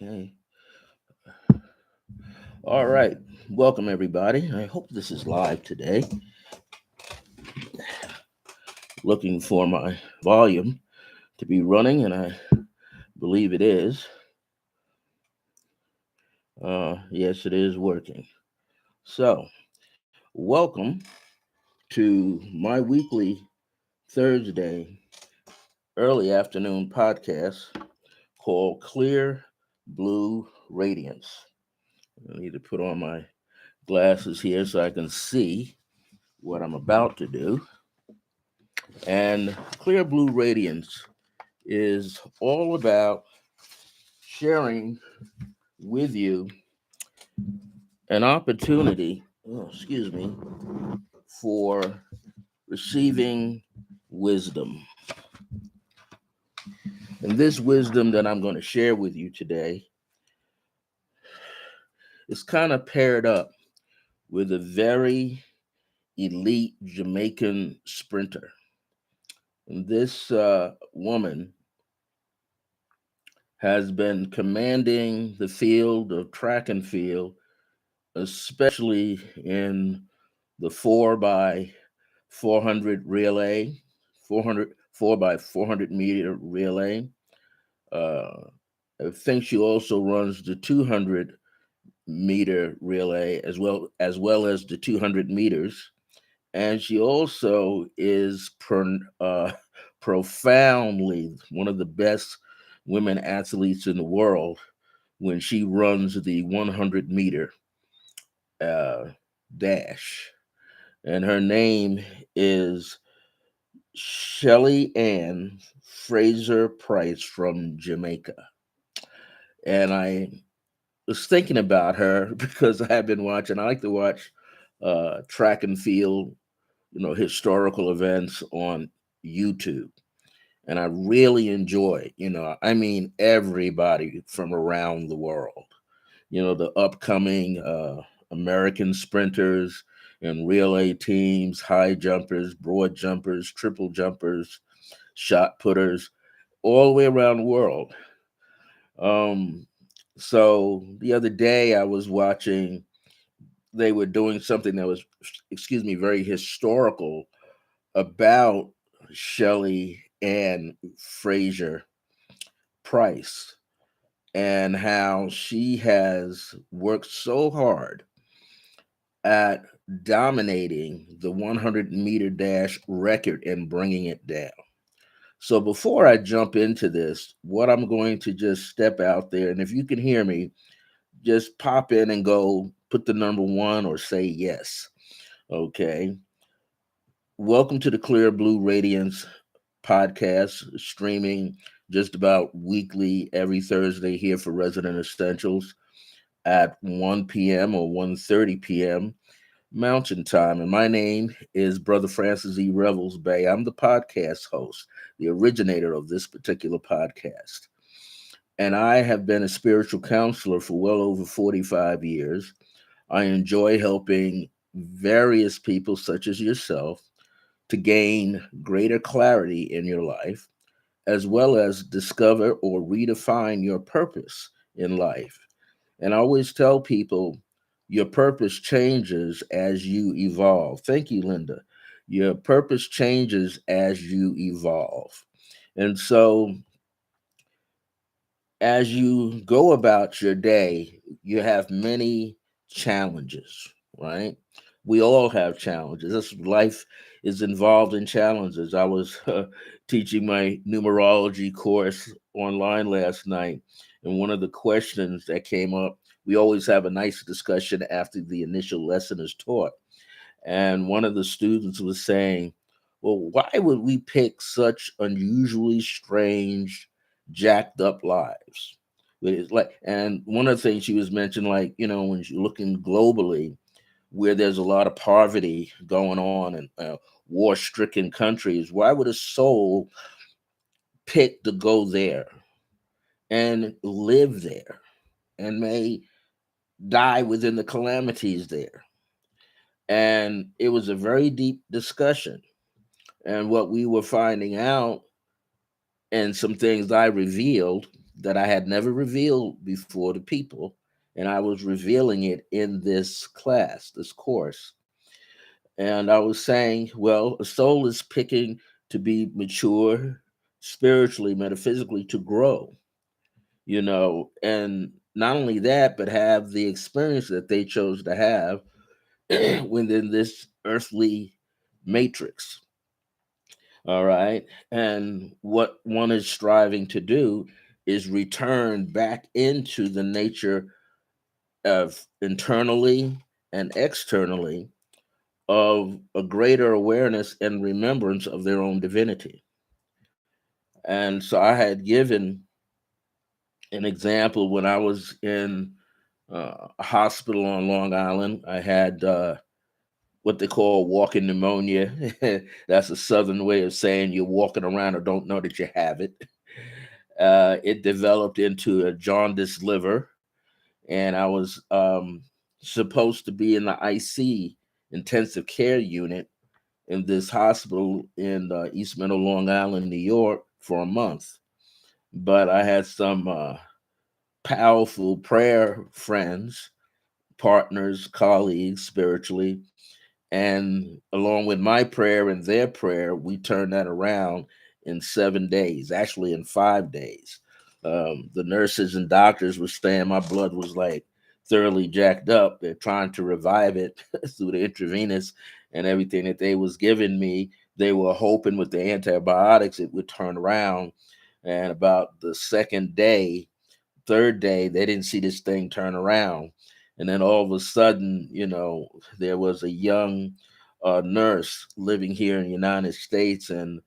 Okay. All right. Welcome, everybody. I hope this is live today. Looking for my volume to be running, and I believe it is. Yes, it is working. So, welcome to my weekly Thursday early afternoon podcast called Clear Blue Radiance. I need to put on my glasses here so I can see what I'm about to do. And Clear Blue Radiance is all about sharing with you an opportunity, excuse me, for receiving wisdom. And this wisdom that I'm going to share with you today is kind of paired up with a very elite Jamaican sprinter. And this woman has been commanding the field of track and field, especially in the 4 by 400 relay, 4 by 400 meter relay. Uh, I think she also runs the 200 meter relay as well as the 200 meters, and she also is profoundly one of the best women athletes in the world when she runs the 100 meter uh, dash. And her name is Shelly Ann Fraser Price from Jamaica. And I was thinking about her because I have been watching, I like to watch track and field, historical events on YouTube. And I really enjoy, I mean, everybody from around the world, the upcoming American sprinters and relay teams, high jumpers, broad jumpers, triple jumpers, shot putters, all the way around the world. Um, so the other day I was watching, they were doing something that was, excuse me, very historical about Shelley Ann Fraser Price and how she has worked so hard at dominating the 100 meter dash record and bringing it down. So before I jump into this, what I'm going to just step out there, and if you can hear me, just pop in and go put the number one or say yes. Okay. Welcome to the Clear Blue Radiance podcast, streaming just about weekly every Thursday here for Resident Essentials at 1 p.m. or 1:30 p.m. Mountain Time. And my name is Brother Francis E. Revels-Bey. I'm the podcast host, the originator of this particular podcast. And I have been a spiritual counselor for well over 45 years. I enjoy helping various people, such as yourself, to gain greater clarity in your life, as well as discover or redefine your purpose in life. And I always tell people your purpose changes as you evolve. Thank you, Linda. Your purpose changes as you evolve. And so, as you go about your day, you have many challenges, right? We all have challenges. This life is involved in challenges. I was teaching my numerology course online last night, and one of the questions that came up, we always have a nice discussion after the initial lesson is taught. And one of the students was saying, well, why would we pick such unusually strange, jacked up lives? It's like, and one of the things she was mentioning, like, when you're looking globally, where there's a lot of poverty going on in war-stricken countries, why would a soul pick to go there and live there and may die within the calamities there? And it was a very deep discussion. And what we were finding out, and some things I revealed, that I had never revealed before to people. And I was revealing it in this class, this course. And I was saying, well, a soul is picking to be mature spiritually, metaphysically, to grow, and not only that, but have the experience that they chose to have within this earthly matrix. All right. And what one is striving to do is return back into the nature of internally and externally of a greater awareness and remembrance of their own divinity. And so I had given an example when I was in a hospital on Long Island. I had what they call walking pneumonia. That's a southern way of saying you're walking around or don't know that you have it. It developed into a jaundiced liver, and I was supposed to be in the IC, intensive care unit, in this hospital in East Meadow, Long Island, New York, for a month. But I had some powerful prayer friends, partners, colleagues spiritually. And along with my prayer and their prayer, we turned that around in 7 days, actually in 5 days. The nurses and doctors were saying my blood was like thoroughly jacked up. They're trying to revive it through the intravenous and everything that they was giving me. They were hoping with the antibiotics it would turn around. And about the second day, third day, they didn't see this thing turn around. And then all of a sudden, there was a young nurse living here in the United States, and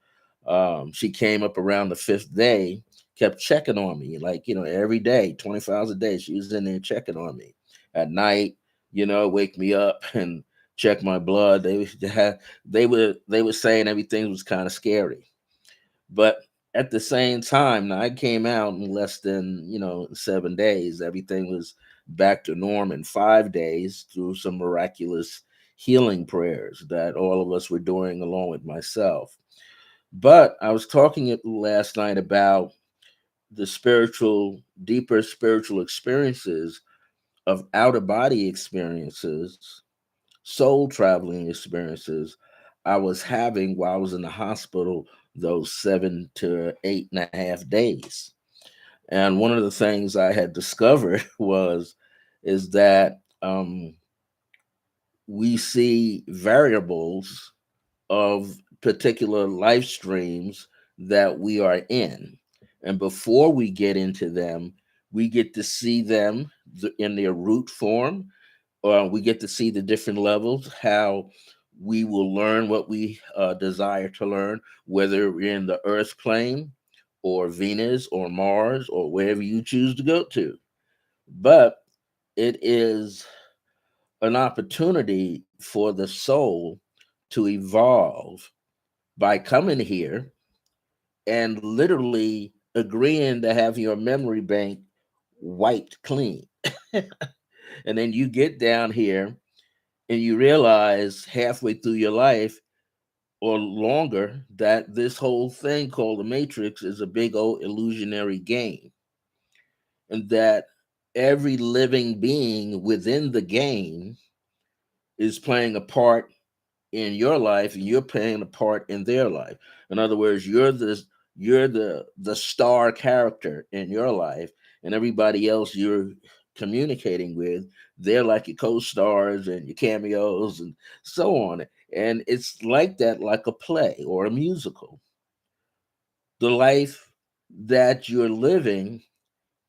she came up around the fifth day, kept checking on me, like, every day, 24 hours a day. She was in there checking on me at night, wake me up and check my blood. They were saying everything was kind of scary. But at the same time, now I came out in less than 7 days. Everything was back to norm in 5 days through some miraculous healing prayers that all of us were doing along with myself. But I was talking last night about the deeper spiritual experiences of out of body experiences, soul traveling experiences I was having while I was in the hospital those 7 to 8.5 days. And one of the things I had discovered is that we see variables of particular life streams that we are in. And before we get into them, we get to see them in their root form. We get to see the different levels, how we will learn what we desire to learn, whether we're in the earth plane or Venus or Mars or wherever you choose to go to. But it is an opportunity for the soul to evolve by coming here and literally agreeing to have your memory bank wiped clean. And then you get down here and you realize halfway through your life or longer that this whole thing called the Matrix is a big old illusionary game, and that every living being within the game is playing a part in your life and you're playing a part in their life. In other words, you're the star character in your life, and everybody else you're communicating with, they're like your co-stars and your cameos and so on. And it's like that, like a play or a musical. The life that you're living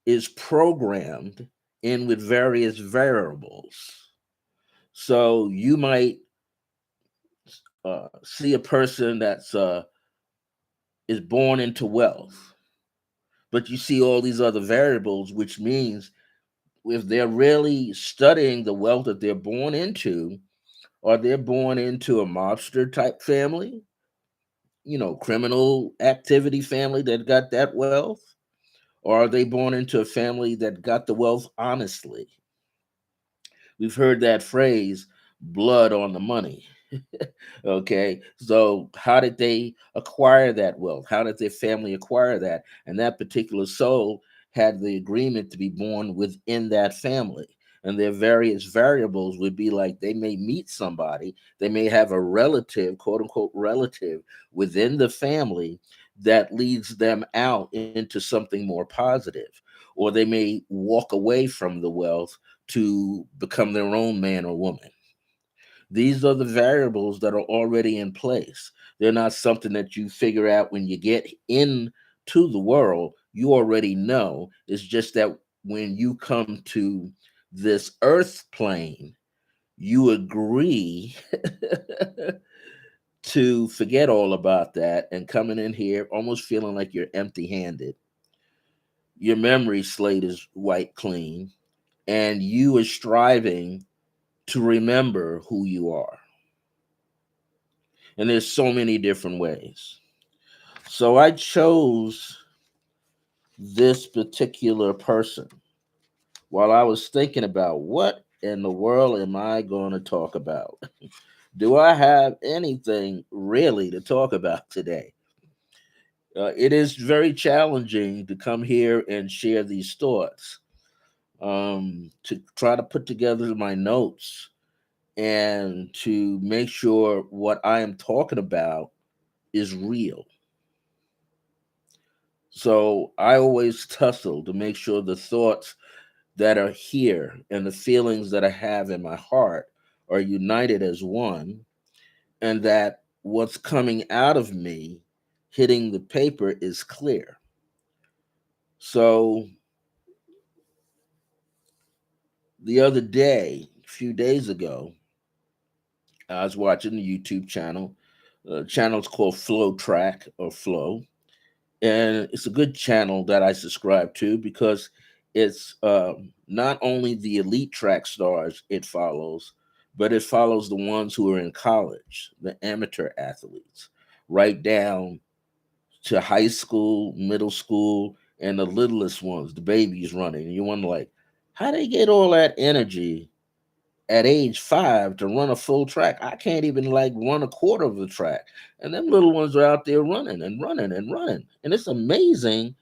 is programmed in with various variables. So you might see a person that's is born into wealth, but you see all these other variables, which means if they're really studying the wealth that they're born into, or they're born into a mobster type family, criminal activity family that got that wealth, or are they born into a family that got the wealth honestly? We've heard that phrase, blood on the money. Okay, so how did they acquire that wealth? How did their family acquire that? And that particular soul had the agreement to be born within that family. And their various variables would be like they may meet somebody, they may have a relative, quote unquote, relative within the family that leads them out into something more positive. Or they may walk away from the wealth to become their own man or woman. These are the variables that are already in place. They're not something that you figure out when you get into the world. You already know. It's just that when you come to this earth plane, you agree to forget all about that and coming in here almost feeling like you're empty handed. Your memory slate is wiped clean, and you are striving to remember who you are. And there's so many different ways. So I chose this particular person while I was thinking about what in the world am I going to talk about? Do I have anything really to talk about today? It is very challenging to come here and share these thoughts, to try to put together my notes and to make sure what I am talking about is real. So I always tussle to make sure the thoughts that are here and the feelings that I have in my heart are united as one, and that what's coming out of me hitting the paper is clear. So the other day, a few days ago, I was watching the YouTube channel. The channel's called Flow Track or Flow, and it's a good channel that I subscribe to because it's not only the elite track stars it follows, but it follows the ones who are in college, the amateur athletes, right down to high school, middle school, and the littlest ones, the babies running. And you wonder, like, how they get all that energy at age 5 to run a full track? I can't even like run a quarter of the track. And them little ones are out there running and running and running. And it's amazing.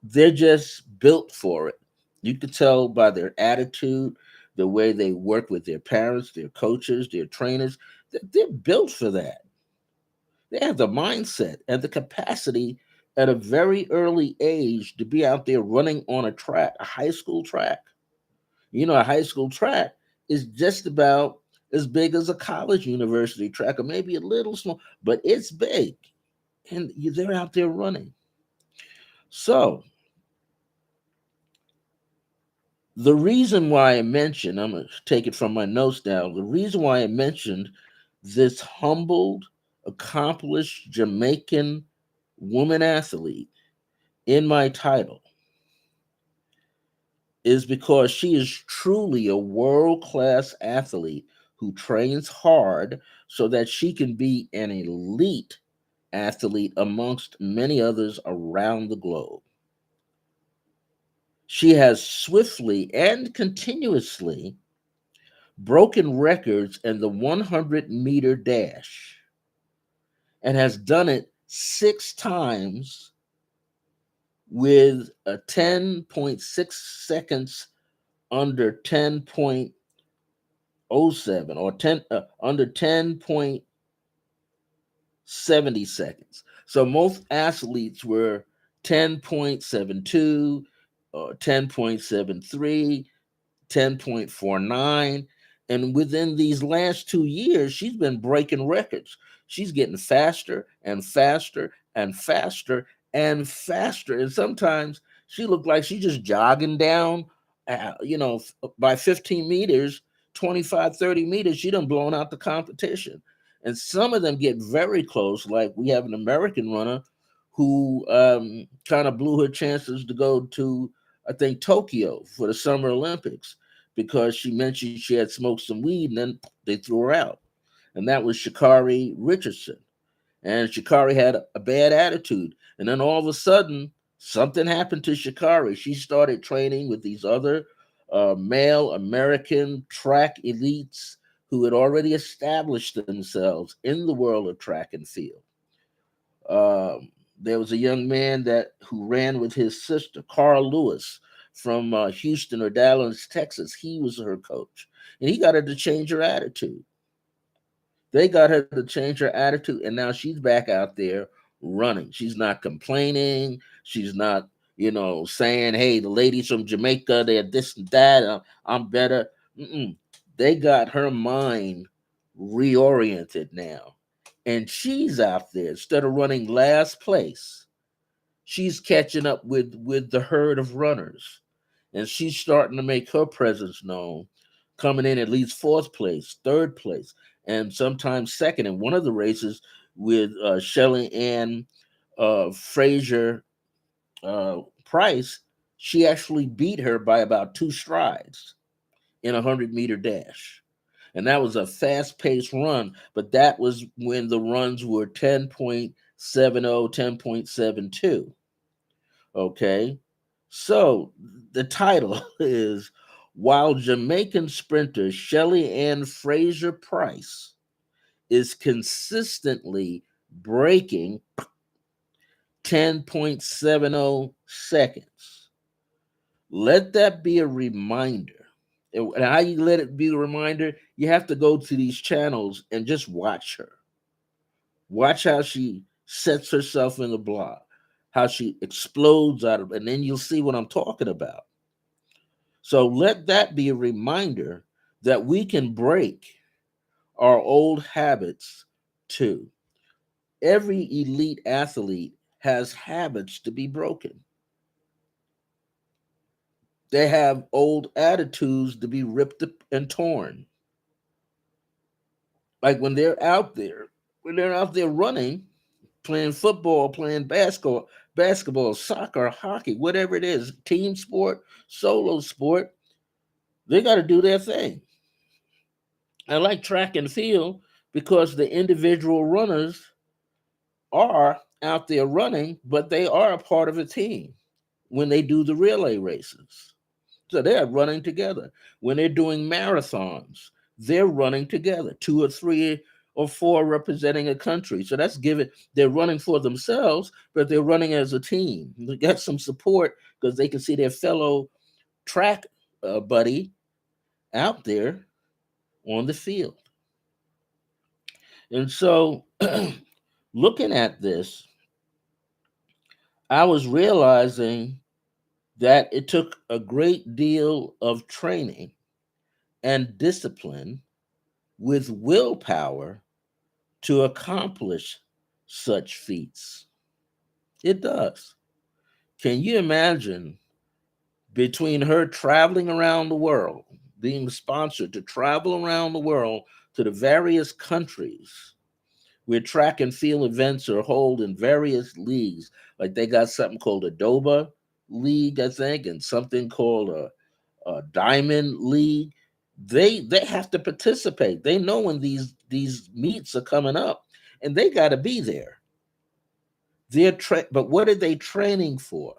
They're just built for it. You could tell by their attitude, the way they work with their parents, their coaches, their trainers, that they're built for that. They have the mindset and the capacity at a very early age to be out there running on a track, a high school track. You know, a high school track is just about as big as a college university track, or maybe a little small, but it's big. And they're out there running. So the reason why I mentioned, I'm going to take it from my notes now. The reason why I mentioned this humbled, accomplished Jamaican woman athlete in my title is because she is truly a world class athlete who trains hard so that she can be an elite athlete amongst many others around the globe. She has swiftly and continuously broken records in the 100-meter dash and has done it 6 times with a 10.6 seconds under 10.07 or 10 under 10.70 seconds. So most athletes were 10.72 or 10.73, 10.49. And within these last 2 years, she's been breaking records. She's getting faster and faster and faster and faster. And sometimes she looked like she's just jogging down, by 15 meters, 25, 30 meters, she done blown out the competition. And some of them get very close. Like we have an American runner who kind of blew her chances to go to, I think, Tokyo for the Summer Olympics because she mentioned she had smoked some weed and then they threw her out. And that was Shakari Richardson. And Shakari had a bad attitude. And then all of a sudden, something happened to Shakari. She started training with these other male American track elites who had already established themselves in the world of track and field. Um, There was a young man that who ran with his sister, Carl Lewis, from Houston or Dallas, Texas. He was her coach, and he got her to change her attitude. They got her to change her attitude, and now she's back out there running. She's not complaining. She's not, saying, "Hey, the ladies from Jamaica, they're this and that. I'm better." Mm-mm. They got her mind reoriented now, and she's out there instead of running last place. She's catching up with the herd of runners, and she's starting to make her presence known, coming in at least fourth place, third place, and sometimes second in one of the races with Shelly Ann Fraser Price. She actually beat her by about 2 strides in a 100-meter dash. And that was a fast paced run, but that was when the runs were 10.70, 10.72. Okay. So the title is While Jamaican Sprinter Shelly Ann Fraser Price is consistently breaking 10.70 seconds. Let that be a reminder. And how you let it be a reminder, you have to go to these channels and just watch her. Watch how she sets herself in the block, how she explodes out of, and then you'll see what I'm talking about. So let that be a reminder that we can break our old habits too. Every elite athlete has habits to be broken. They have old attitudes to be ripped and torn. Like when they're out there running, playing football, playing basketball, soccer, hockey, whatever it is, team sport, solo sport, they got to do their thing. I like track and field because the individual runners are out there running, but they are a part of a team when they do the relay races. So they're running together. When they're doing marathons, they're running together, two or three or four representing a country. So that's given, they're running for themselves, but they're running as a team. They got some support because they can see their fellow track buddy out there on the field. And so, looking at this, I was realizing that it took a great deal of training and discipline with willpower to accomplish such feats. It does. Can you imagine between her traveling around the world, being sponsored to travel around the world to the various countries where track and field events are held in various leagues? Like they got something called a Doba League, I think, and something called a Diamond League. They have to participate. They know when these meets are coming up, and they got to be there. But what are they training for?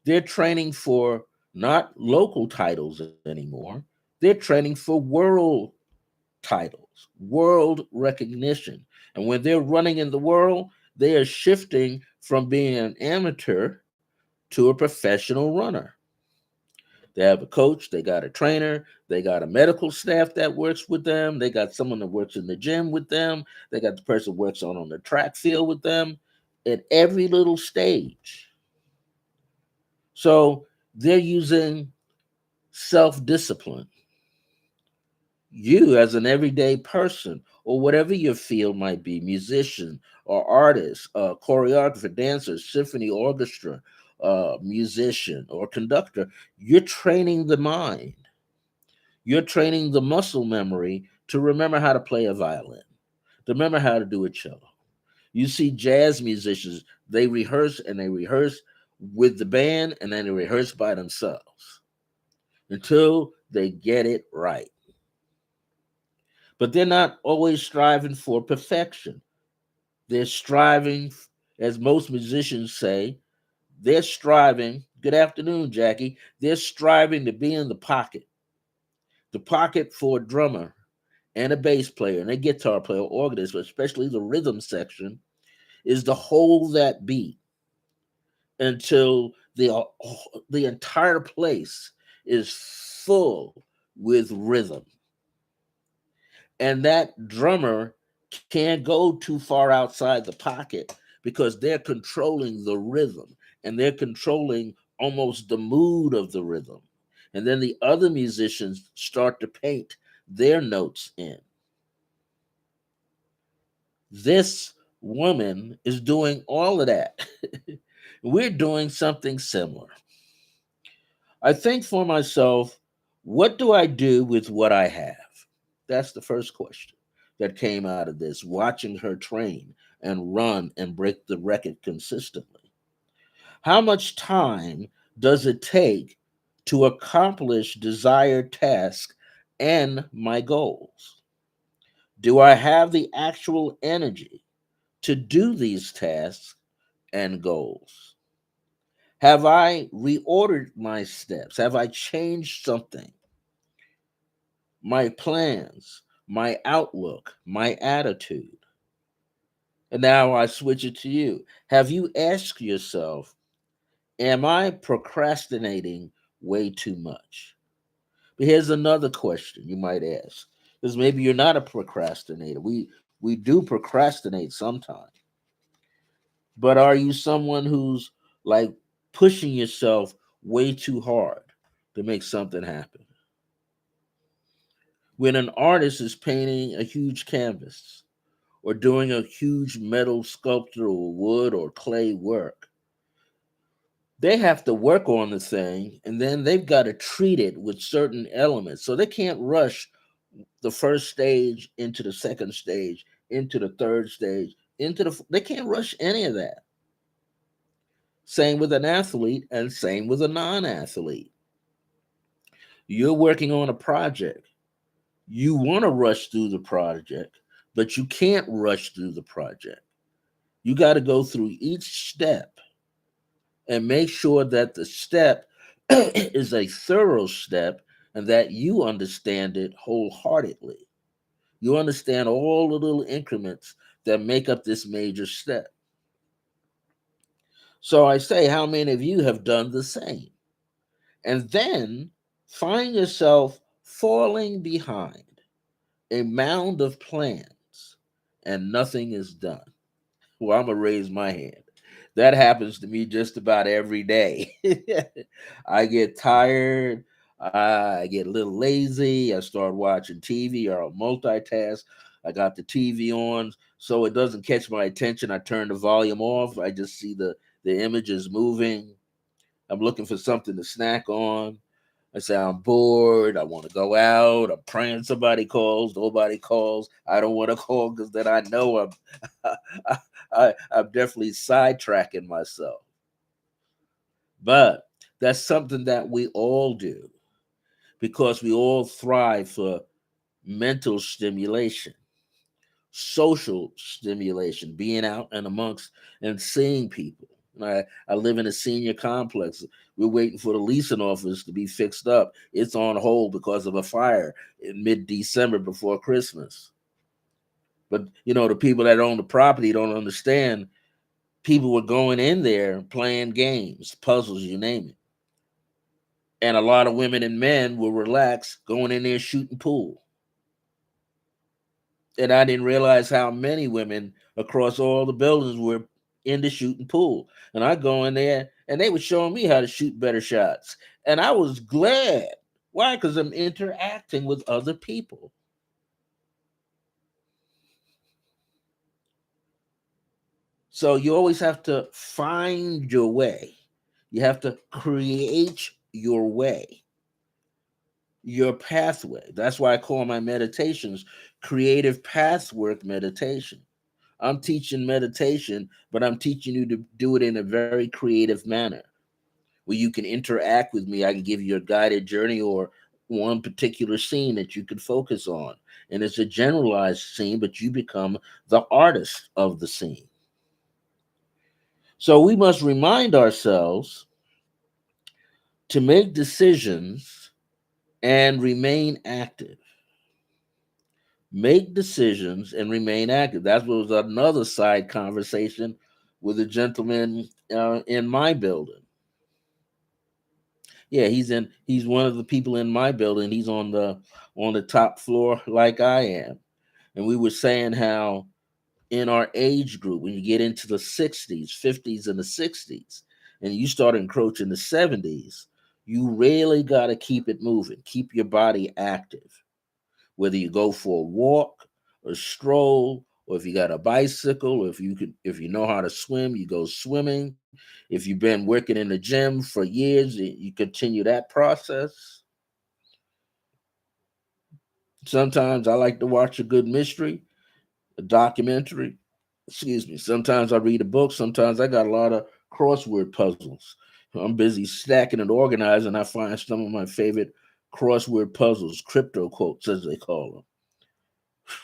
They're training for not local titles anymore. They're training for world titles, world recognition. And when they're running in the world, they are shifting from being an amateur to a professional runner. They have a coach, they got a trainer, they got a medical staff that works with them, they got someone that works in the gym with them, they got the person who works on the track field with them at every little stage. So they're using self discipline. You, as an everyday person, or whatever your field might be, musician or artist, choreographer, dancer, symphony orchestra, musician or conductor, you're training the mind. You're training the muscle memory to remember how to play a violin, to remember how to do a cello. You see jazz musicians, they rehearse and they rehearse with the band and then they rehearse by themselves until they get it right. But they're not always striving for perfection. They're striving, as most musicians say, they're striving. Good afternoon, Jackie. They're striving to be in the pocket for a drummer and a bass player and a guitar player, organist, but especially the rhythm section. is to hold that beat until the entire place is full with rhythm. And that drummer can't go too far outside the pocket because they're controlling the rhythm and they're controlling almost the mood of the rhythm. And then the other musicians start to paint their notes in. This woman is doing all of that. We're doing something similar. I think for myself, what do I do with what I have? That's the first question that came out of this, watching her train and run and break the record consistently. How much time does it take to accomplish desired tasks and my goals? Do I have the actual energy to do these tasks and goals? Have I reordered my steps? Have I changed something? My plans, my outlook, my attitude? And now I switch it to you. Have you asked yourself, am I procrastinating way too much? But here's another question you might ask. Because maybe you're not a procrastinator. We do procrastinate sometimes. But are you someone who's like pushing yourself way too hard to make something happen? When an artist is painting a huge canvas or doing a huge metal sculpture or wood or clay work, they have to work on the thing and then they've got to treat it with certain elements. So they can't rush the first stage into the second stage, into the third stage, they can't rush any of that. Same with an athlete and same with a non-athlete. You're working on a project. You want to rush through the project, but you can't rush through the project. You got to go through each step and make sure that the step is a thorough step and that you understand it wholeheartedly. You understand all the little increments that make up this major step. So I say, how many of you have done the same? And then find yourself falling behind a mound of plans and nothing is done. Well, I'm going to raise my hand. That happens to me just about every day. I get tired. I get a little lazy. I start watching TV or I'll multitask. I got the TV on so it doesn't catch my attention. I turn the volume off. I just see the images moving. I'm looking for something to snack on. I say I'm bored. I want to go out. I'm praying somebody calls. Nobody calls. I don't want to call because then I know I'm definitely sidetracking myself. But that's something that we all do because we all thrive for mental stimulation, social stimulation, being out and amongst and seeing people. I live in a senior complex. We're waiting for the leasing office to be fixed up. It's on hold because of a fire in mid-December before Christmas. But the people that own the property don't understand. People were going in there playing games, puzzles, you name it. And a lot of women and men were relaxed going in there shooting pool. And I didn't realize how many women across all the buildings were into shooting pool. And I go in there and they were showing me how to shoot better shots. And I was glad. Why? Because I'm interacting with other people. So you always have to find your way. You have to create your way, your pathway. That's why I call my meditations creative pathwork meditation. I'm teaching meditation, but I'm teaching you to do it in a very creative manner where you can interact with me. I can give you a guided journey or one particular scene that you could focus on. And it's a generalized scene, but you become the artist of the scene. So we must remind ourselves to make decisions and remain active. Make decisions and remain active. That was another side conversation with a gentleman in my building. Yeah, he's one of the people in my building. He's on the top floor like I am. And we were saying how in our age group, when you get into the 60s, 50s, and the 60s, and you start encroaching the 70s, you really got to keep it moving, keep your body active. Whether you go for a walk, a stroll, or if you got a bicycle, or if you know how to swim, you go swimming. If you've been working in the gym for years, you continue that process. Sometimes I like to watch a good mystery, a documentary. Excuse me. Sometimes I read a book. Sometimes I got a lot of crossword puzzles. I'm busy stacking and organizing. I find some of my favorite crossword puzzles, crypto quotes as they call them.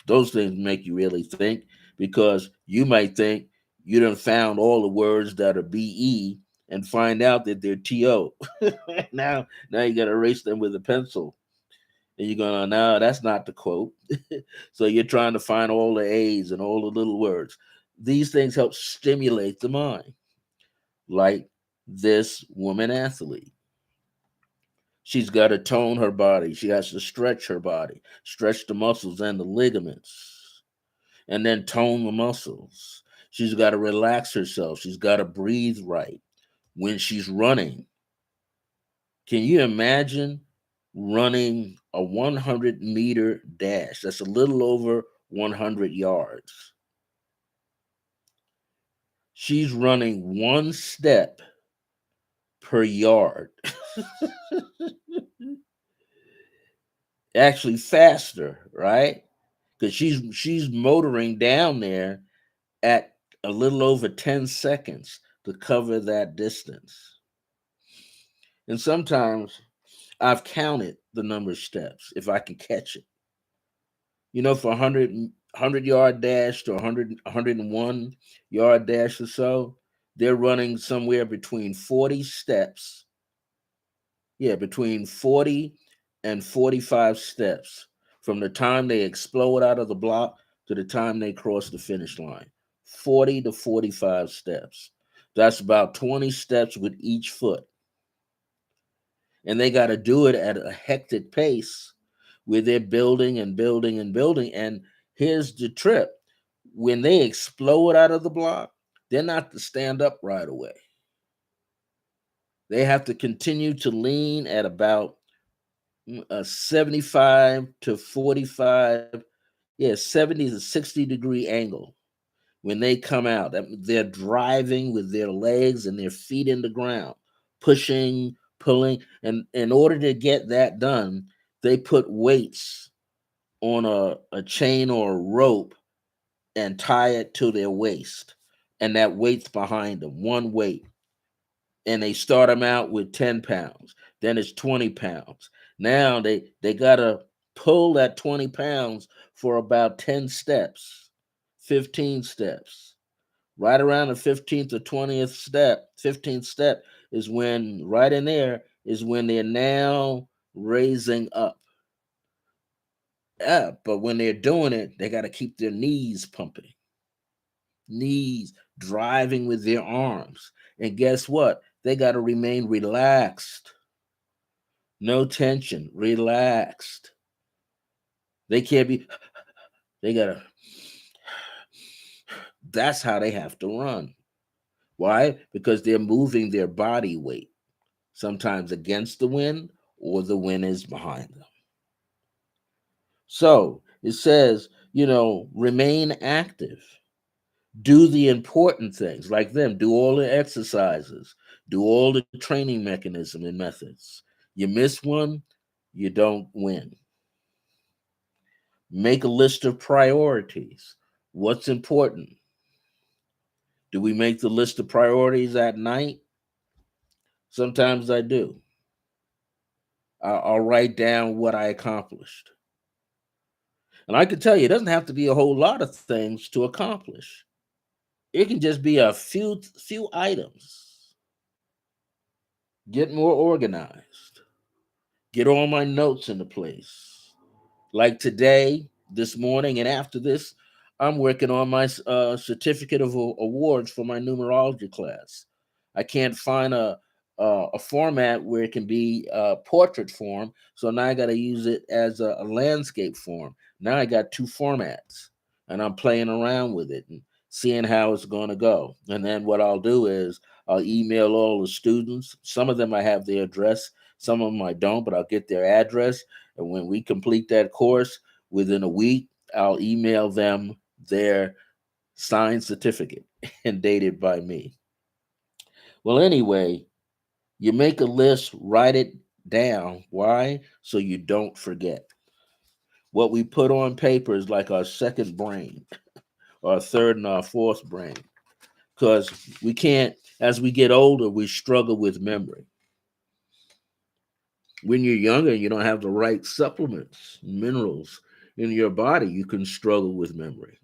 Those things make you really think because you might think you done found all the words that are BE and find out that they're TO. now you got to erase them with a pencil. And you're going, no, that's not the quote. So you're trying to find all the A's and all the little words. These things help stimulate the mind, like this woman athlete. She's got to tone her body. She has to stretch her body, stretch the muscles and the ligaments, and then tone the muscles. She's got to relax herself. She's got to breathe right when she's running. Can you imagine running a 100-meter dash? That's a little over 100 yards. She's running one step per yard. Actually faster, right? Because she's motoring down there at a little over 10 seconds to cover that distance. And sometimes I've counted the number of steps if I can catch it. You know, for 100 yard dash to 101 yard dash or so, they're running somewhere between 40 steps. Yeah, between 40 and 45 steps from the time they explode out of the block to the time they cross the finish line. 40 to 45 steps. That's about 20 steps with each foot. And they got to do it at a hectic pace where they're building and building and building. And here's the trip: when they explode out of the block, they're not to stand up right away. They have to continue to lean at about a 75 to 45, yeah, 70 to 60-degree angle when they come out. They're driving with their legs and their feet in the ground, pushing, pulling. And in order to get that done, they put weights on a chain or a rope and tie it to their waist. And that weight's behind them, one weight. And they start them out with 10 pounds. Then it's 20 pounds. Now they got to pull that 20 pounds for about 10 steps, 15 steps. Right around the 15th or 20th step, 15th step is when, right in there, is when they're now raising up. Yeah, but when they're doing it, they got to keep their knees pumping, knees driving with their arms. And guess what? They got to remain relaxed, no tension, relaxed. They can't be, they got to, that's how they have to run. Why? Because they're moving their body weight, sometimes against the wind or the wind is behind them. So it says, remain active. Do the important things like them. Do all the exercises. Do all the training mechanism and methods. You miss one, you don't win. Make a list of priorities. What's important? Do we make the list of priorities at night? Sometimes I do. I'll write down what I accomplished. And I can tell you, it doesn't have to be a whole lot of things to accomplish. It can just be a few items. Get more organized. Get all my notes into place. Like today, this morning, and after this, I'm working on my certificate of awards for my numerology class. I can't find a format where it can be a portrait form, so now I got to use it as a landscape form. Now I got two formats, and I'm playing around with it and seeing how it's going to go. And then what I'll do is I'll email all the students. Some of them I have their address, some of them I don't, but I'll get their address. And when we complete that course, within a week, I'll email them their signed certificate and dated by me. Well, anyway, you make a list, write it down. Why? So you don't forget. What we put on paper is like our second brain, our third and our fourth brain. Because we can't, as we get older, we struggle with memory. When you're younger, you don't have the right supplements, minerals in your body, you can struggle with memory.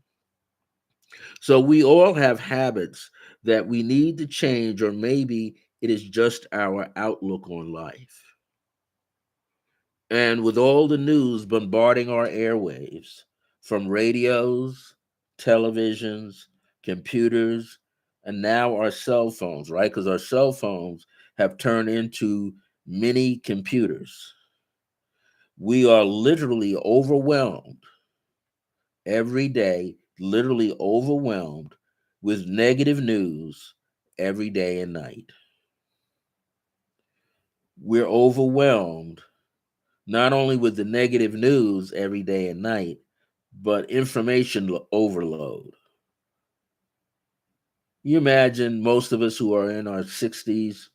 So we all have habits that we need to change, or maybe it is just our outlook on life. And with all the news bombarding our airwaves, from radios, televisions, computers, and now our cell phones, right? Because our cell phones have turned into mini computers. We are literally overwhelmed every day, literally overwhelmed with negative news every day and night. We're overwhelmed not only with the negative news every day and night, but information overload. You imagine most of us who are in our 60s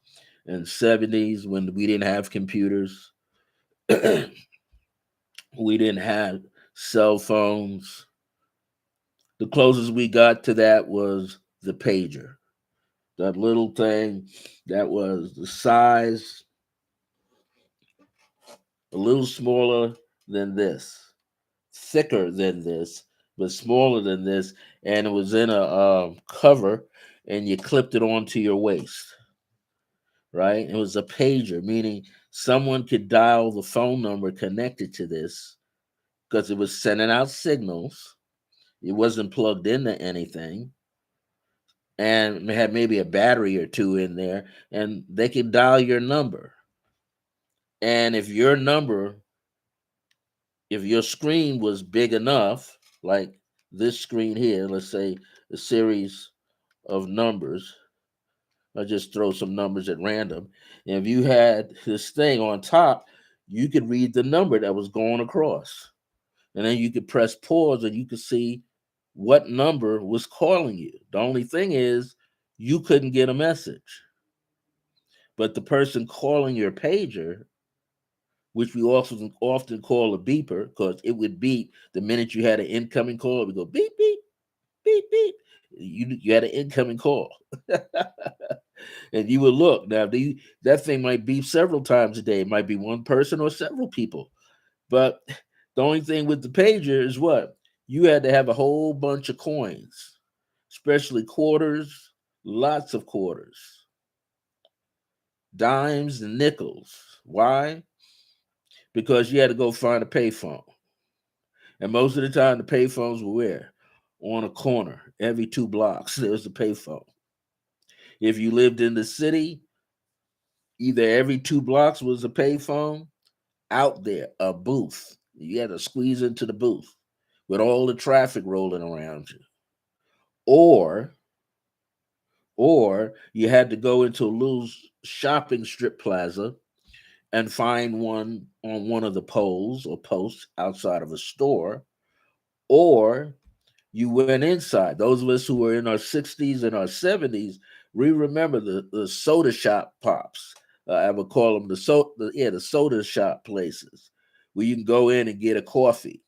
and 70s when we didn't have computers, we didn't have cell phones. The closest we got to that was the pager, that little thing that was the size a little smaller than this, thicker than this, but smaller than this, and it was in a cover, and you clipped it onto your waist, right? It was a pager, meaning someone could dial the phone number connected to this because it was sending out signals. It wasn't plugged into anything, and it had maybe a battery or two in there, and they could dial your number. And if your screen was big enough, like this screen here, let's say a series of numbers, I just throw some numbers at random. And if you had this thing on top, you could read the number that was going across. And then you could press pause and you could see what number was calling you. The only thing is, you couldn't get a message. But the person calling your pager, which we also often call a beeper, because it would beep the minute you had an incoming call. It would go beep, beep, beep, beep. You had an incoming call. And you would look. Now, that thing might beep several times a day. It might be one person or several people. But the only thing with the pager is what? You had to have a whole bunch of coins, especially quarters, lots of quarters, dimes, and nickels. Why? Because you had to go find a payphone. And most of the time, the payphones were where? On a corner. Every 2 blocks, there was a payphone. If you lived in the city, either every 2 blocks was a payphone, out there, a booth. You had to squeeze into the booth with all the traffic rolling around you. Or, or you had to go into a little shopping strip plaza and find one on one of the poles or posts outside of a store, or you went inside. Those of us who were in our 60s and our 70s, we remember the soda shop pops. I would call them the soda shop places where you can go in and get a coffee,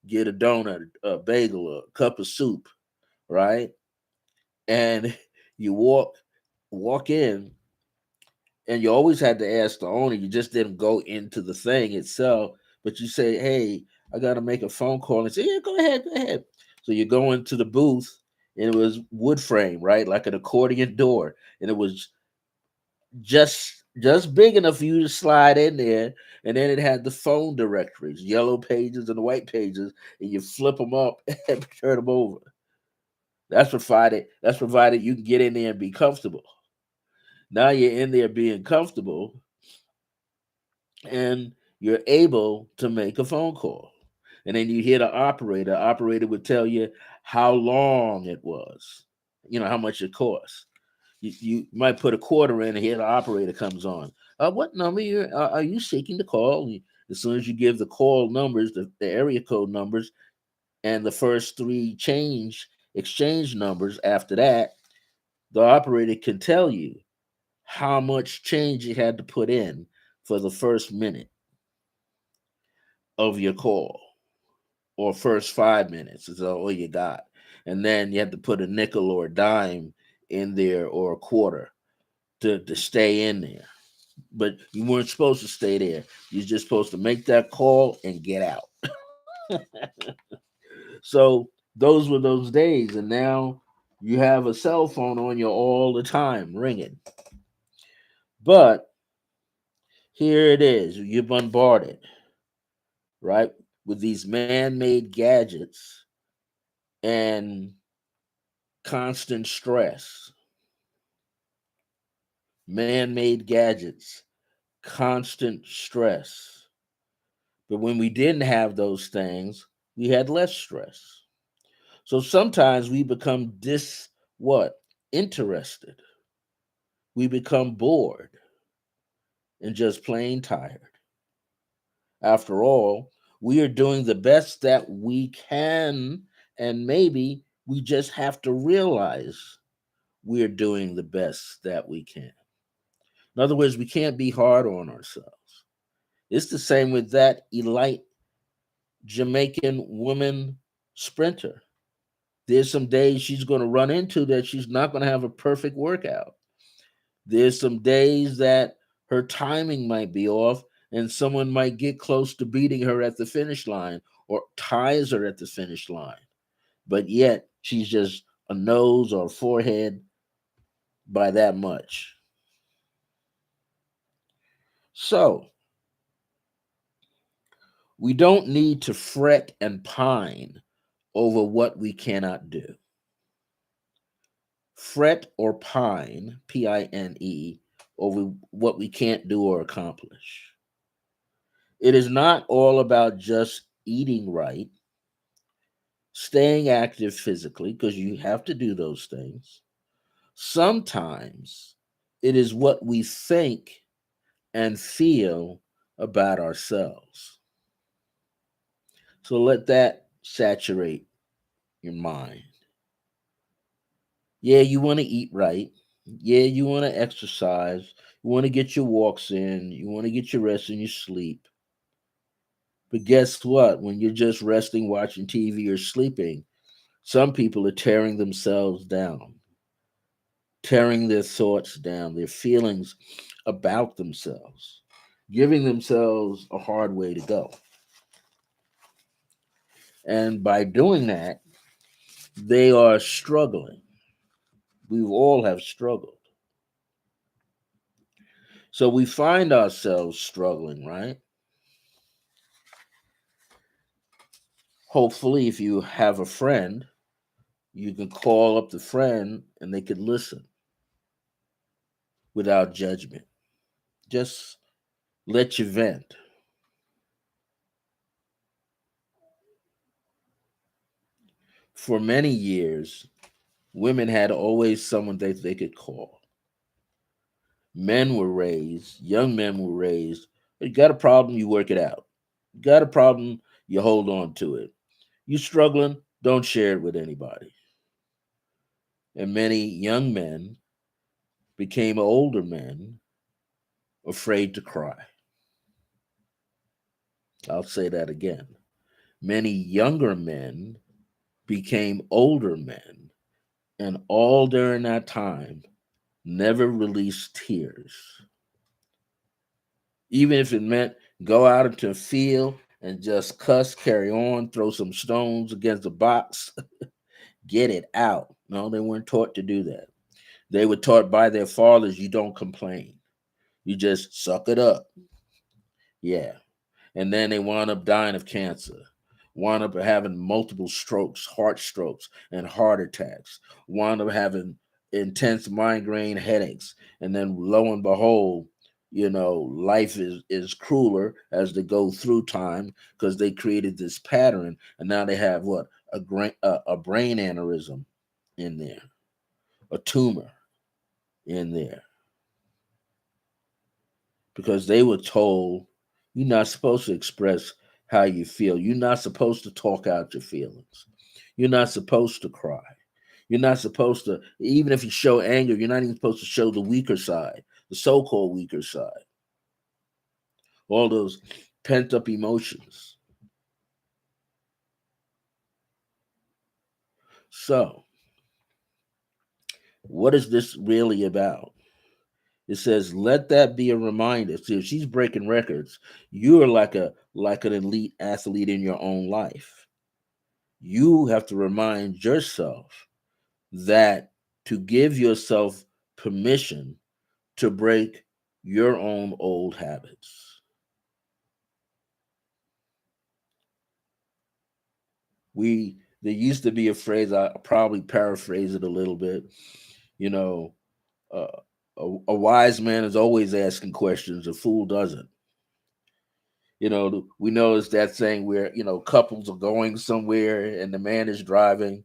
get a donut, a bagel, a cup of soup, right? And you walk in, and you always had to ask the owner. You just didn't go into the thing itself, but you say, "Hey, I got to make a phone call." And say, "Yeah, go ahead, go ahead." So you go into the booth, and it was wood frame, right, like an accordion door, and it was just just big enough for you to slide in there. And then it had the phone directories, yellow pages and the white pages, and you flip them up and turn them over. That's provided you can get in there and be comfortable. Now you're in there being comfortable, and you're able to make a phone call. And then you hear the operator. Operator would tell you how long it was, how much it cost. You might put a quarter in, and here the operator comes on. What number are you seeking to call? As soon as you give the call numbers, the area code numbers, and the first three exchange numbers after that, the operator can tell you how much change you had to put in for the first minute of your call, or first 5 minutes is all you got. And then you have to put a nickel or a dime in there, or a quarter, to stay in there. But you weren't supposed to stay there. You're just supposed to make that call and get out. So those were those days. And now you have a cell phone on you all the time ringing. But here it is. You're bombarded, right, with these man made gadgets and constant stress. Man made gadgets, constant stress. But when we didn't have those things, we had less stress. So sometimes we become what? Interested. We become bored and just plain tired. After all, we are doing the best that we can, and maybe we just have to realize we're doing the best that we can. In other words, we can't be hard on ourselves. It's the same with that elite Jamaican woman sprinter. There's some days she's going to run into that she's not going to have a perfect workout. There's some days that her timing might be off, and someone might get close to beating her at the finish line, or ties her at the finish line. But yet she's just a nose or forehead by that much. So we don't need to fret and pine over what we cannot do. Fret or pine, Pine, over what we can't do or accomplish. It is not all about just eating right, staying active physically, because you have to do those things. Sometimes it is what we think and feel about ourselves. So let that saturate your mind. Yeah, you want to eat right. Yeah, you want to exercise. You want to get your walks in. You want to get your rest and your sleep. But guess what? When you're just resting, watching TV, or sleeping, some people are tearing themselves down, tearing their thoughts down, their feelings about themselves, giving themselves a hard way to go. And by doing that, they are struggling. We all have struggled. So we find ourselves struggling, right? Hopefully, if you have a friend, you can call up the friend and they can listen without judgment. Just let you vent. For many years, women had always someone they could call. Young men were raised, you got a problem, you work it out. You got a problem, you hold on to it. You struggling, don't share it with anybody. And many young men became older men afraid to cry. I'll say that again. Many younger men became older men, and all during that time never released tears. Even if it meant go out into a field and just cuss, carry on, throw some stones against a box, get it out. No, they weren't taught to do that. They were taught by their fathers, you don't complain. You just suck it up. Yeah. And then they wound up dying of cancer, wound up having multiple strokes, heart strokes, and heart attacks, wound up having intense migraine headaches. And then lo and behold, life is crueler as they go through time because they created this pattern, and now they have what, a brain aneurysm in there, a tumor in there, because they were told you're not supposed to express how you feel. You're not supposed to talk out your feelings. You're not supposed to cry. You're not supposed to, even if you show anger, you're not even supposed to show the weaker side, the so called weaker side, all those pent up emotions. So, what is this really about? It says, let that be a reminder. See, if she's breaking records, you're like an elite athlete in your own life. You have to remind yourself that to give yourself permission to break your own old habits. There used to be a phrase, I probably paraphrase it a little bit, you know, uh, a wise man is always asking questions, a fool doesn't. We know it's that saying where, couples are going somewhere and the man is driving,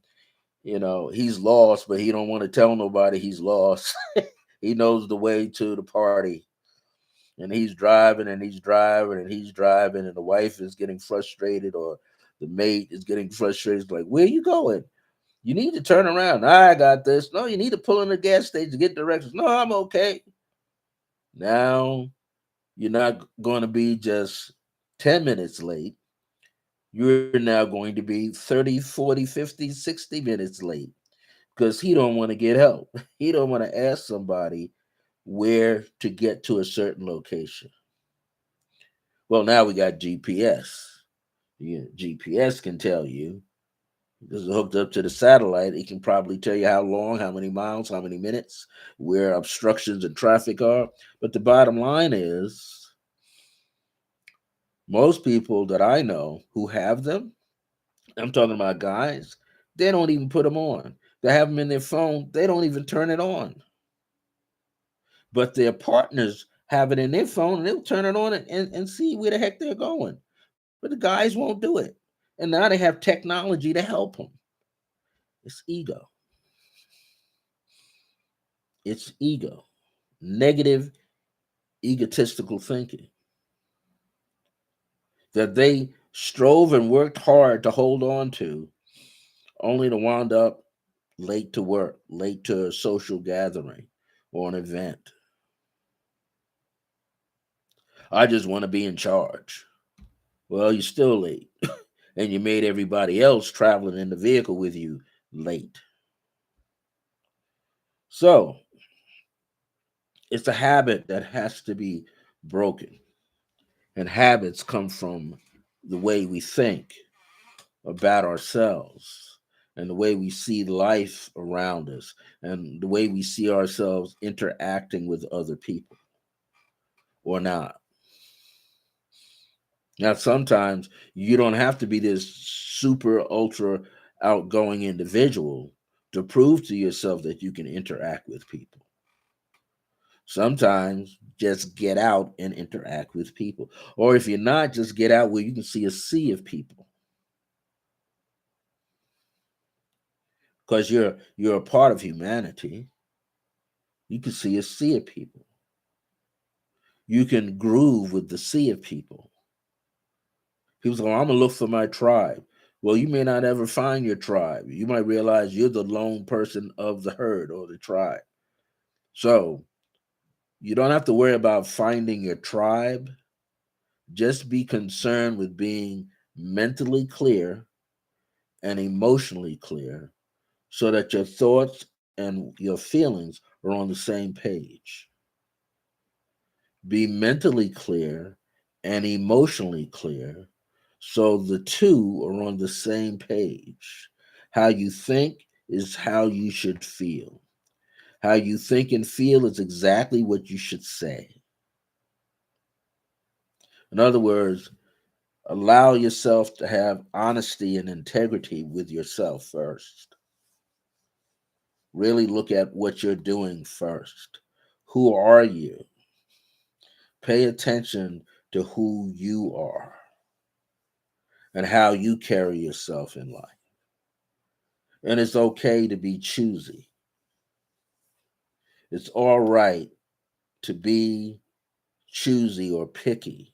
he's lost, but he don't want to tell nobody he's lost. He knows the way to the party, and he's driving and he's driving and he's driving, and the wife is getting frustrated, or the mate is getting frustrated. It's like, where are you going? You need to turn around. I got this. No, you need to pull in the gas station to get directions. No, I'm okay. Now you're not going to be just 10 minutes late. You're now going to be 30, 40, 50, 60 minutes late because he don't want to get help. He don't want to ask somebody where to get to a certain location. Well, now we got GPS. GPS can tell you, because it's hooked up to the satellite. It can probably tell you how long, how many miles, how many minutes, where obstructions and traffic are. But the bottom line is, most people that I know who have them, I'm talking about guys, they don't even put them on. They have them in their phone, they don't even turn it on. But their partners have it in their phone and they'll turn it on and see where the heck they're going. But the guys won't do it. And now they have technology to help them. It's ego. It's ego. Negative, egotistical thinking that they strove and worked hard to hold on to, only to wind up late to work, late to a social gathering or an event. I just want to be in charge. Well, you're still late. And you made everybody else traveling in the vehicle with you late. So it's a habit that has to be broken. And habits come from the way we think about ourselves and the way we see life around us and the way we see ourselves interacting with other people or not. Now, sometimes you don't have to be this super ultra outgoing individual to prove to yourself that you can interact with people. Sometimes just get out and interact with people. Or if you're not, just get out where you can see a sea of people. Because you're a part of humanity. You can see a sea of people. You can groove with the sea of people. People say, well, I'm gonna look for my tribe. Well, you may not ever find your tribe. You might realize you're the lone person of the herd or the tribe. So you don't have to worry about finding your tribe. Just be concerned with being mentally clear and emotionally clear so that your thoughts and your feelings are on the same page. Be mentally clear and emotionally clear so the two are on the same page. How you think is how you should feel. How you think and feel is exactly what you should say. In other words, allow yourself to have honesty and integrity with yourself first. Really look at what you're doing first. Who are you? Pay attention to who you are and how you carry yourself in life. And it's okay to be choosy. It's all right to be choosy or picky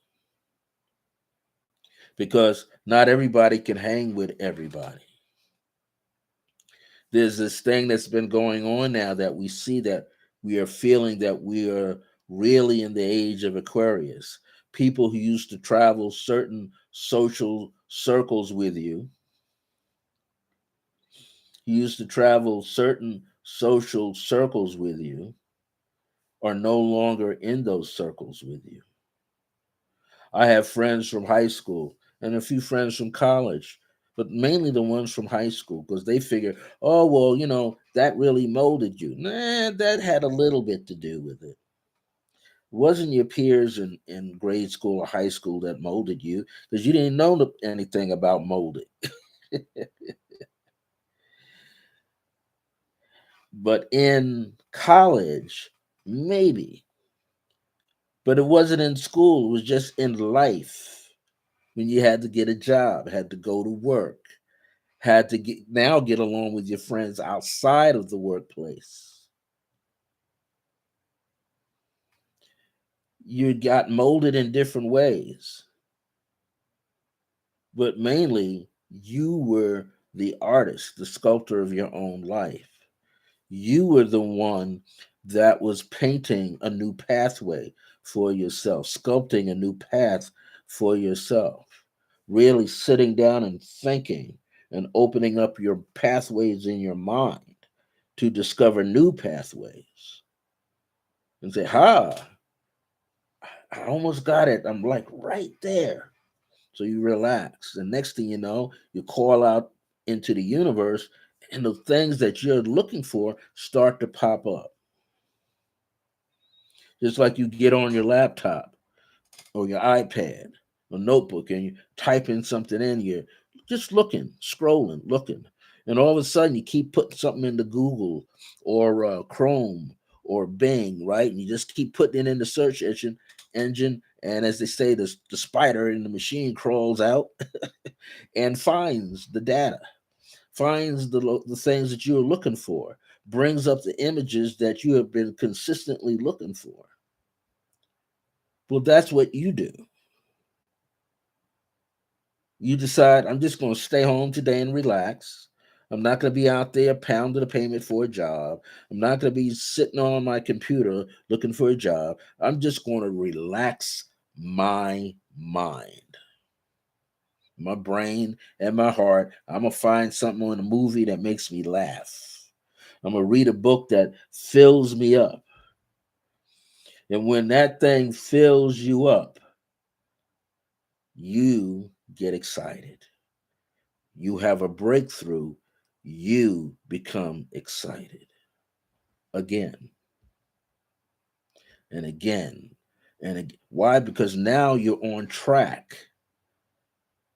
because not everybody can hang with everybody. There's this thing that's been going on now that we see that we are feeling that we are really in the age of Aquarius. People who used to travel certain social circles with you, who used to travel certain social circles with you, are no longer in those circles with you. I have friends from high school and a few friends from college, but mainly the ones from high school because they figure, oh, well, that really molded you. Nah, that had a little bit to do with it. It wasn't your peers in grade school or high school that molded you because you didn't know anything about molding. But in college, maybe. But it wasn't in school, it was just in life when you had to get a job, had to go to work, had to get along with your friends outside of the workplace. You got molded in different ways, but mainly you were the artist, the sculptor of your own life. You were the one that was painting a new pathway for yourself, sculpting a new path for yourself, really sitting down and thinking and opening up your pathways in your mind to discover new pathways and say, I almost got it. I'm like right there. So you relax. The next thing you know, you call out into the universe, and the things that you're looking for start to pop up. Just like you get on your laptop or your iPad or notebook and you type in something in here, just looking, scrolling, looking. And all of a sudden you keep putting something into Google or Chrome or Bing, right? And you just keep putting it in the search engine. And as they say, the spider in the machine crawls out and finds the data, finds the things that you're looking for, brings up the images that you have been consistently looking for. Well, that's what you do. You decide, I'm just going to stay home today and relax. I'm not going to be out there pounding a payment for a job. I'm not going to be sitting on my computer looking for a job. I'm just going to relax my mind, my brain, and my heart. I'm going to find something in a movie that makes me laugh. I'm going to read a book that fills me up. And when that thing fills you up, you get excited. You have a breakthrough, you become excited again and again Why? Because now you're on track.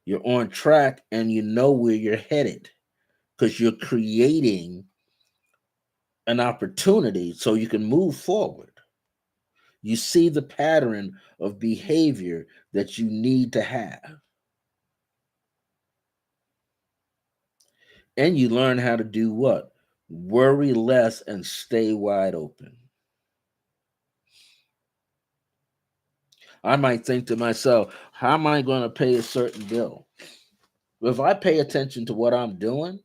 You're on track and you know where you're headed because you're creating an opportunity so you can move forward. You see the pattern of behavior that you need to have, and you learn how to do what? Worry less and stay wide open. I might think to myself, how am I going to pay a certain bill? If I pay attention to what I'm doing,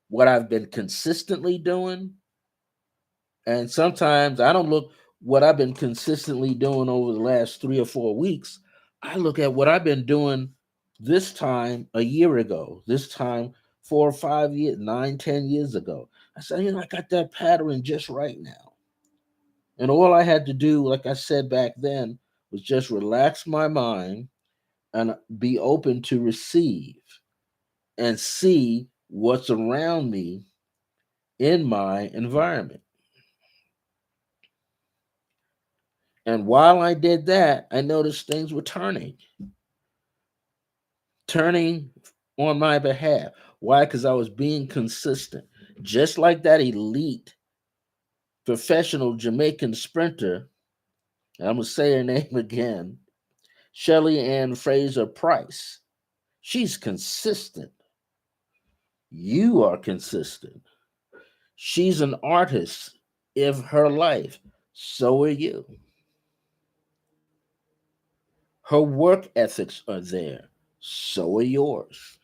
what I've been consistently doing, and sometimes I don't look what I've been consistently doing over the last 3 or 4 weeks. I look at what I've been doing this time a year ago, this time 4 or 5 years, 9, 10 years ago. I said, I got that pattern just right now. And all I had to do, like I said back then, was just relax my mind and be open to receive and see what's around me in my environment. And while I did that, I noticed things were turning on my behalf. Why? Because I was being consistent. Just like that elite professional Jamaican sprinter, and I'm going to say her name again, Shelly Ann Fraser Price. She's consistent. You are consistent. She's an artist of her life. So are you. Her work ethics are there. So are yours.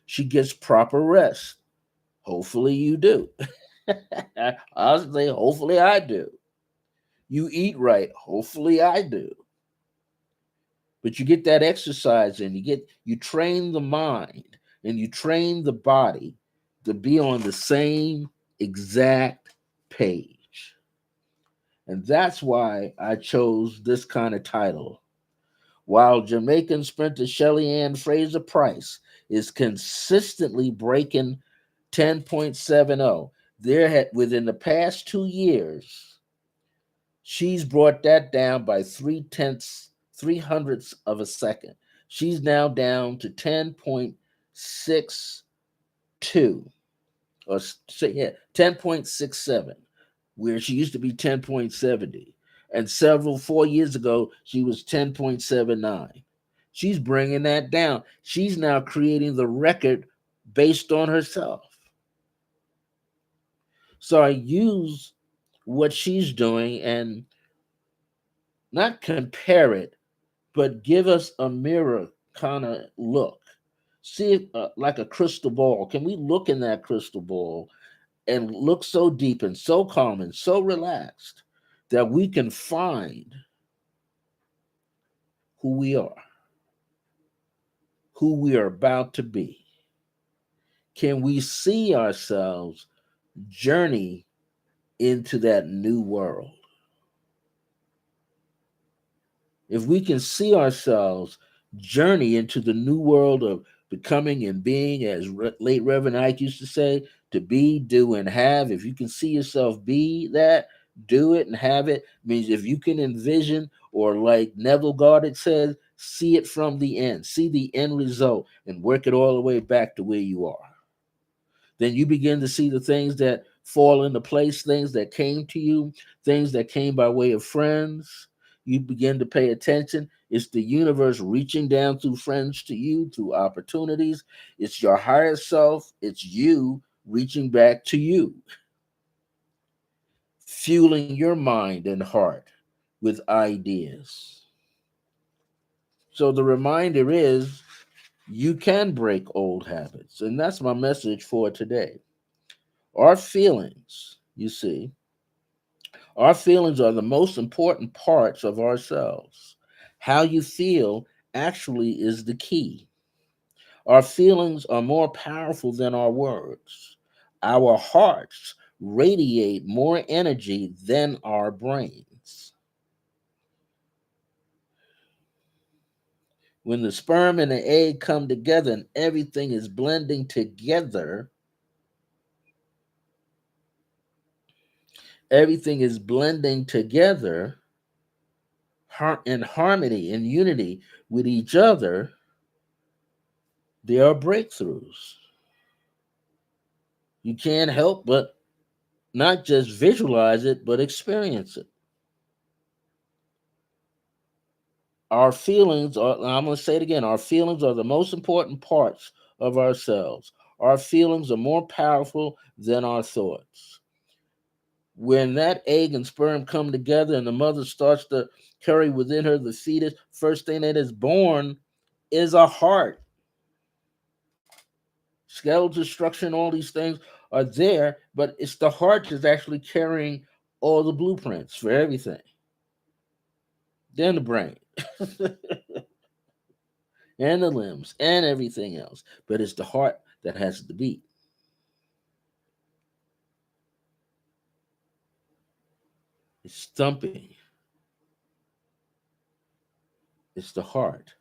She gets proper rest. Hopefully you do. I'll say, hopefully I do. You eat right. Hopefully I do. But you get that exercise in. You train the mind and you train the body to be on the same exact page. And that's why I chose this kind of title. While Jamaican sprinter Shelly Ann Fraser Price is consistently breaking 10.70, within the past 2 years, she's brought that down by 3/hundredths of a second. She's now down to 10.62, or say, yeah, 10.67, where she used to be 10.70. And 4 years ago, she was 10.79. She's bringing that down. She's now creating the record based on herself. So I use what she's doing and not compare it, but give us a mirror kind of look. See it like a crystal ball. Can we look in that crystal ball and look so deep and so calm and so relaxed that we can find who we are, who we are about to be? Can we see ourselves journey into that new world? If we can see ourselves journey into the new world of becoming and being, as late Reverend Ike used to say, to be, do, and have, if you can see yourself be that, do it, and have it, means if you can envision, or like Neville Goddard says, see it from the end, see the end result, and work it all the way back to where you are. Then you begin to see the things that fall into place, things that came to you, things that came by way of friends. You begin to pay attention. It's the universe reaching down through friends to you, through opportunities. It's your higher self. It's you reaching back to you, fueling your mind and heart with ideas. So the reminder is you can break old habits. And that's my message for today. Our feelings, you see, our feelings are the most important parts of ourselves. How you feel actually is the key. Our feelings are more powerful than our words. Our hearts radiate more energy than our brains. When the sperm and the egg come together and everything is blending together, everything is blending together in harmony, in unity with each other, there are breakthroughs. You can't help but not just visualize it, but experience it. Our feelings are, I'm going to say it again, our feelings are the most important parts of ourselves. Our feelings are more powerful than our thoughts. When that egg and sperm come together and the mother starts to carry within her the fetus, first thing that is born is a heart. Skeletal structure and all these things are there, but it's the heart that's actually carrying all the blueprints for everything. Then the brain and the limbs and everything else. But it's the heart that has the beat. It's thumping. It's the heart.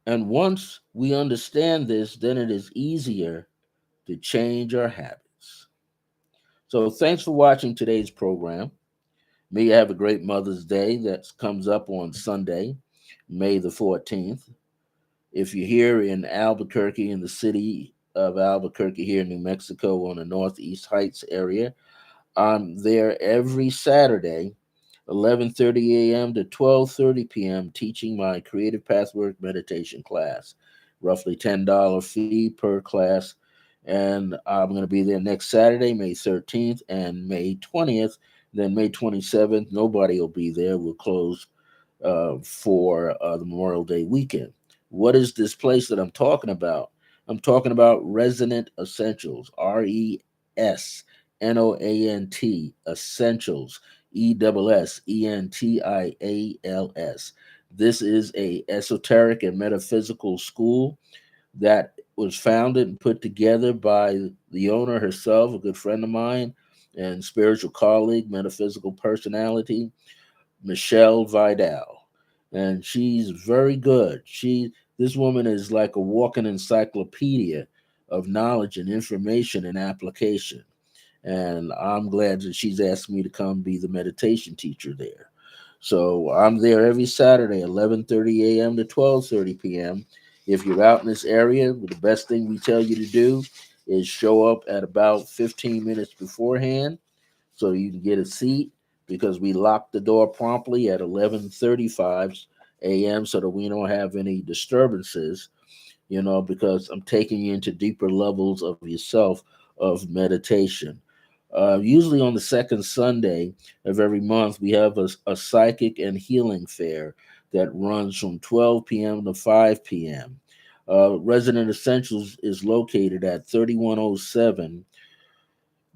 And once we understand this, then it is easier to change our habits. So thanks for watching today's program. Me, I have a great Mother's Day that comes up on Sunday, May the 14th. If you're here in Albuquerque, in the city of Albuquerque, here in New Mexico, on the Northeast Heights area, I'm there every Saturday, 11:30 a.m. to 12:30 p.m., teaching my Creative Pathwork meditation class. Roughly $10 fee per class. And I'm going to be there next Saturday, May 13th and May 20th. Then May 27th, nobody will be there. We'll close for the Memorial Day weekend. What is this place that I'm talking about? I'm talking about Resonant Essentials, RESNOANT, Essentials, ESSENTIALS. This is a esoteric and metaphysical school that was founded and put together by the owner herself, a good friend of mine and spiritual colleague, metaphysical personality, Michelle Vidal, and she's very good. This woman is like a walking encyclopedia of knowledge and information and application. And I'm glad that she's asked me to come be the meditation teacher there. So I'm there every Saturday, 11:30 a.m. to 12:30 p.m. If you're out in this area, the best thing we tell you to do is show up at about 15 minutes beforehand so you can get a seat because we lock the door promptly at 11:35 a.m. so that we don't have any disturbances, because I'm taking you into deeper levels of yourself of meditation. Usually on the second Sunday of every month, we have a psychic and healing fair that runs from 12 p.m. to 5 p.m. Resident Essentials is located at 3107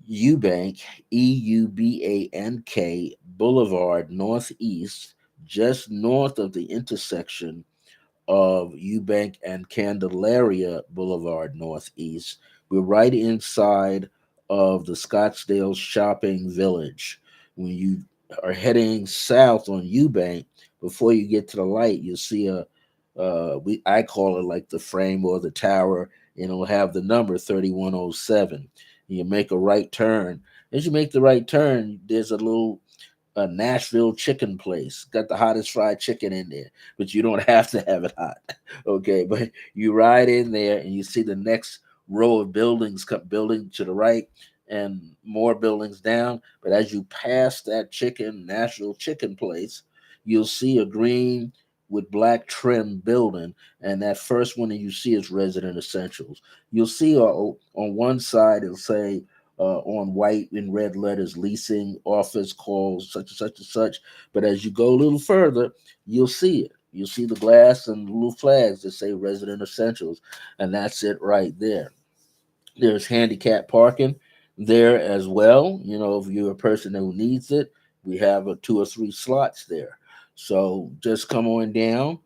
Eubank, EUBANK Boulevard Northeast, just north of the intersection of Eubank and Candelaria Boulevard Northeast. We're right inside of the Scottsdale Shopping Village. When you are heading south on Eubank, before you get to the light, you'll see I call it like the frame or the tower, and it'll have the number 3107. You make a right turn. As you make the right turn, there's a little a Nashville chicken place. Got the hottest fried chicken in there, but you don't have to have it hot. Okay, but you ride in there and you see the next row of buildings come building to the right and more buildings down. But as you pass that Nashville chicken place, you'll see a green with black trim building, and that first one that you see is Resident Essentials. You'll see on one side it'll say on white and red letters, leasing office calls such and such and such. But as you go a little further, you'll see it. You'll see the glass and little flags that say Resident Essentials, and that's it right there. There's handicap parking there as well. If you're a person who needs it, we have two or three slots there. So just come on down.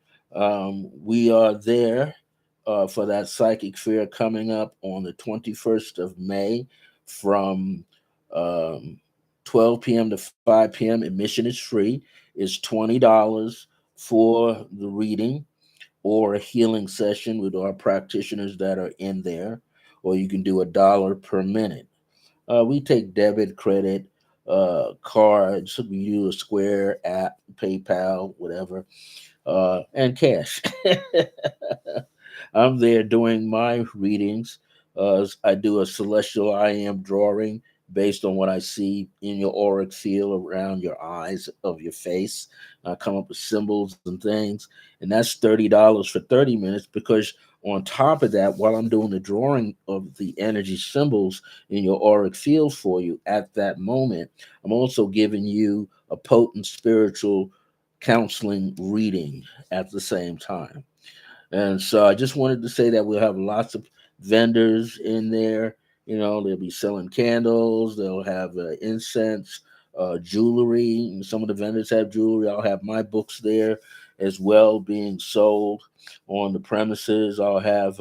We are there for that psychic fair coming up on the 21st of May from um, 12 p.m. to 5 p.m. Admission is free. It's $20 for the reading or a healing session with our practitioners that are in there, or you can do $1 per minute. We take debit, credit, cards. We do a Square app, PayPal, whatever, and cash. I'm there doing my readings. I do a celestial I am drawing based on what I see in your auric field around your eyes of your face. I come up with symbols and things, and that's $30 for 30 minutes because on top of that, while I'm doing the drawing of the energy symbols in your auric field for you at that moment, I'm also giving you a potent spiritual counseling reading at the same time. And so I just wanted to say that we'll have lots of vendors in there. They'll be selling candles, they'll have incense, jewelry. And some of the vendors have jewelry. I'll have my books there as well being sold on the premises. I'll have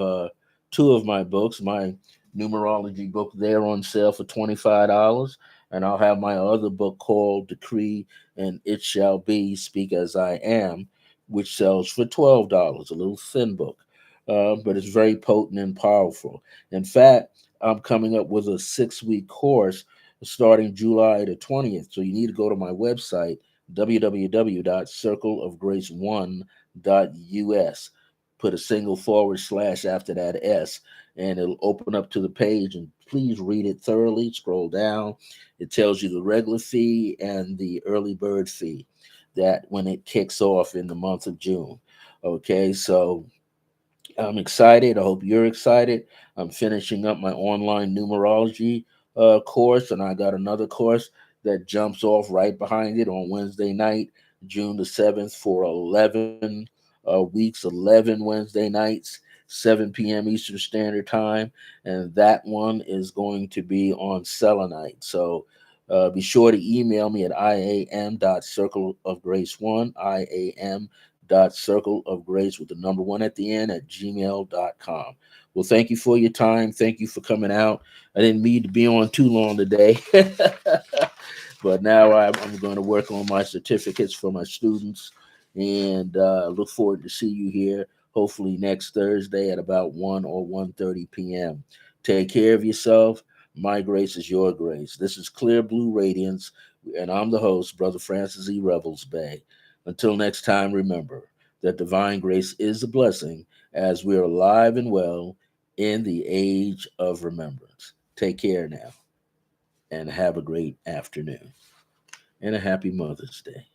two of my books, my numerology book there on sale for $25. And I'll have my other book called Decree and It Shall Be, Speak as I Am, which sells for $12, a little thin book, but it's very potent and powerful. In fact, I'm coming up with a 6-week course starting July the 20th. So you need to go to my website, www.circleofgrace1.us. Put a single forward slash after that S, and it'll open up to the page. And please read it thoroughly. Scroll down. It tells you the regular fee and the early bird fee that when it kicks off in the month of June. Okay, so I'm excited. I hope you're excited. I'm finishing up my online numerology course, and I got another course that jumps off right behind it on Wednesday night, June the 7th, for 11 weeks, 11 Wednesday nights, 7 p.m. Eastern Standard Time. And that one is going to be on selenite. So be sure to email me at iam.circleofgrace1, iam.circleofgrace with the number one at the end at gmail.com. Well, thank you for your time. Thank you for coming out. I didn't mean to be on too long today, but now I'm going to work on my certificates for my students, and look forward to see you here hopefully next Thursday at about 1 or 1:30 p.m. Take care of yourself. My grace is your grace. This is Clear Blue Radiance, and I'm the host, Brother Francis E. Revels-Bey. Until next time, remember that divine grace is a blessing as we are alive and well in the age of remembrance. Take care now and have a great afternoon and a happy Mother's Day.